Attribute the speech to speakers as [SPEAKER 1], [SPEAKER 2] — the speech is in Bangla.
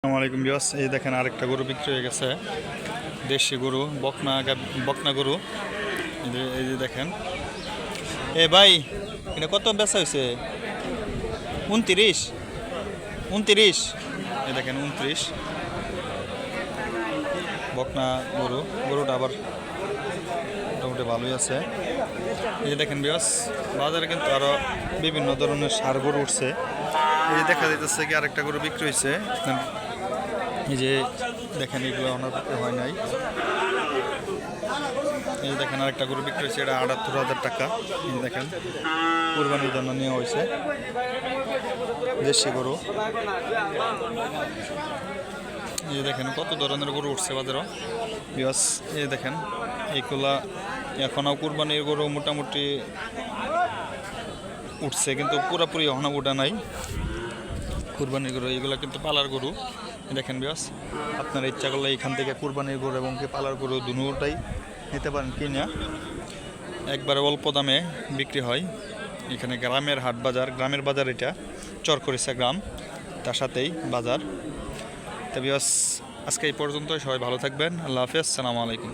[SPEAKER 1] আসসালামু আলাইকুম ভিউয়ার্স, এই দেখেন আরেকটা গরু বিক্রি হয়ে গেছে। দেশি গরু, বকনা গরু। এই যে দেখেন, এ ভাই, এটা কত বেচা হয়েছে? 29। এই দেখেন 29 বকনা গরু। গরুটা আবার মোটামুটি ভালোই আছে। এই যে দেখেন ভিউয়ার্স, বাজারে কিন্তু আরো বিভিন্ন ধরনের ষাঁড় গরু উঠছে। এই যে দেখা যাইতেছে কি আরেকটা গরু বিক্রি হয়েছে। এই যে দেখেন, এগুলো আমার পক্ষে হয় নাই। এই যে দেখেন আরেকটা গরু বিক্রি হয়েছে, এটা ৭৮,০০০ টাকা। এই যে দেখেন, কুরবানির জন্য নেওয়া হয়েছে দেশি গরু। এই যে দেখেন কত ধরনের গরু উঠছে বাজারও বিকজ। এই যে দেখেন এইগুলা এখনও কুরবানির গরু মোটামুটি উঠছে, কিন্তু পুরোপুরি এখনও উঠা নাই কুরবানির গরু। এইগুলো কিন্তু পালার গরু। দেখেন বিকজ, আপনারা ইচ্ছা করলে এখান থেকে কুরবানির গরু এবং কি পালার গরু দুটোটাই নিতে পারেন কিনা। একবারে অল্প দামে বিক্রি হয় এখানে। গ্রামের হাট বাজার, গ্রামের বাজার এটা, চরখরিচা গ্রাম, তার সাথেই বাজার। তবে আজকে এই পর্যন্ত, সবাই ভালো থাকবেন। আল্লাহ হাফেজ, আসসালামু আলাইকুম।